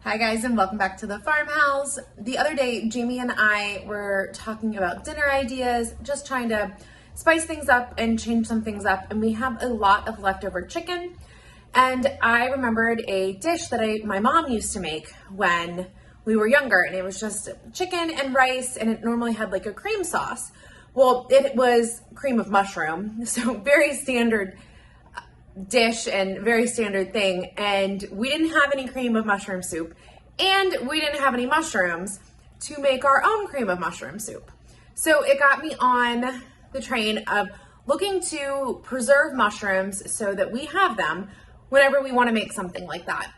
Hi guys, and welcome back to the farmhouse. The other day, Jamie and I were talking about dinner ideas, just trying to spice things up and change some things up. And we have a lot of leftover chicken. And I remembered a dish that my mom used to make when we were younger. And it was just chicken and rice, and it normally had like a cream sauce. Well, it was cream of mushroom, so very standard dish and very standard thing. And we didn't have any cream of mushroom soup, and we didn't have any mushrooms to make our own cream of mushroom soup. So it got me on the train of looking to preserve mushrooms so that we have them whenever we want to make something like that.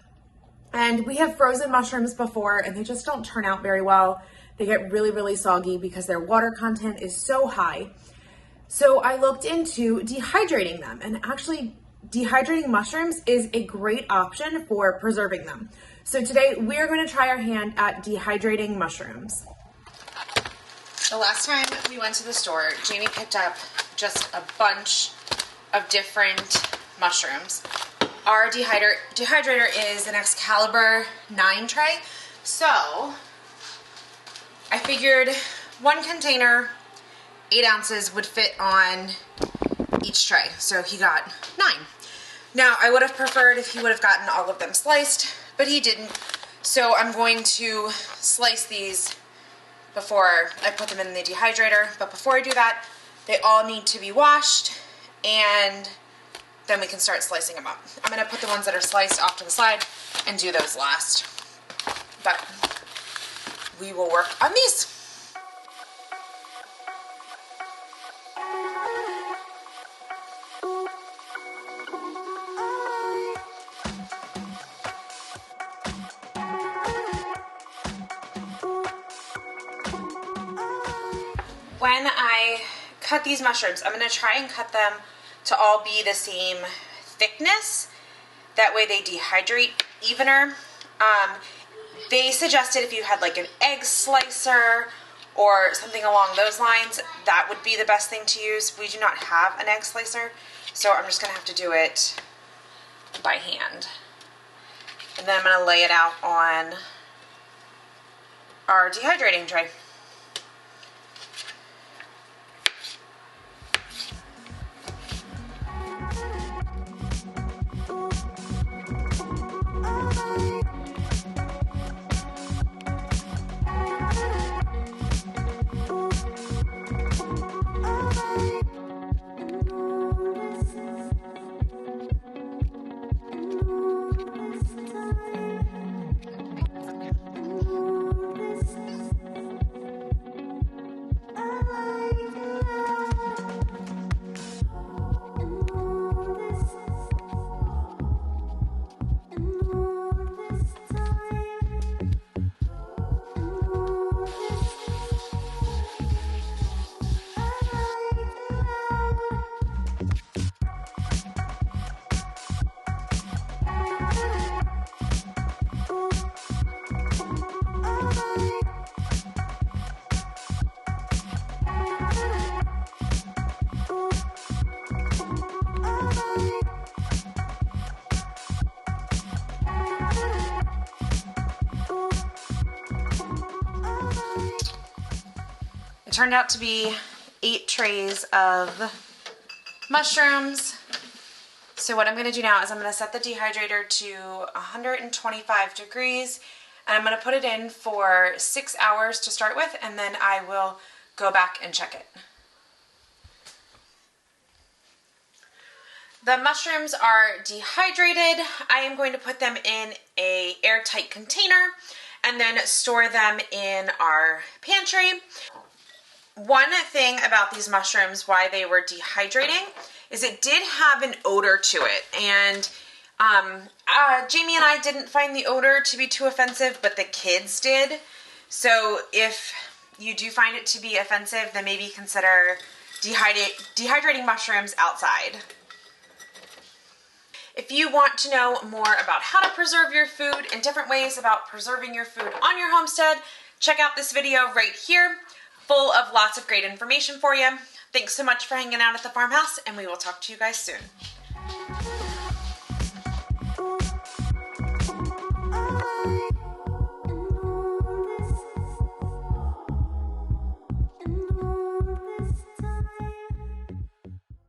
And we have frozen mushrooms before, and they just don't turn out very well. They get really, really soggy because their water content is so high. So I looked into dehydrating them, and actually dehydrating mushrooms is a great option for preserving them. So today we're going to try our hand at dehydrating mushrooms. The last time we went to the store, Jamie picked up just a bunch of different mushrooms. Our dehydrator is an Excalibur 9 tray. So I figured one container, 8 ounces, would fit on each tray. So he got 9. Now, I would have preferred if he would have gotten all of them sliced, but he didn't. So I'm going to slice these before I put them in the dehydrator. But before I do that, they all need to be washed, and then we can start slicing them up. I'm going to put the ones that are sliced off to the side and do those last. But we will work on these. When I cut these mushrooms, I'm going to try and cut them to all be the same thickness. That way they dehydrate evener. They suggested if you had like an egg slicer or something along those lines, that would be the best thing to use. We do not have an egg slicer, so I'm just going to have to do it by hand. And then I'm going to lay it out on our dehydrating tray. It turned out to be 8 trays of mushrooms. So what I'm going to do now is I'm going to set the dehydrator to 125 degrees, and I'm going to put it in for 6 hours to start with, and then I will go back and check it. The mushrooms are dehydrated. I am going to put them in an airtight container and then store them in our pantry. One thing about these mushrooms, why they were dehydrating, is it did have an odor to it. And Jamie and I didn't find the odor to be too offensive, but the kids did. So if you do find it to be offensive, then maybe consider dehydrating mushrooms outside. If you want to know more about how to preserve your food and different ways about preserving your food on your homestead, check out this video right here, full of lots of great information for you. Thanks so much for hanging out at the farmhouse, and we will talk to you guys soon. Bye.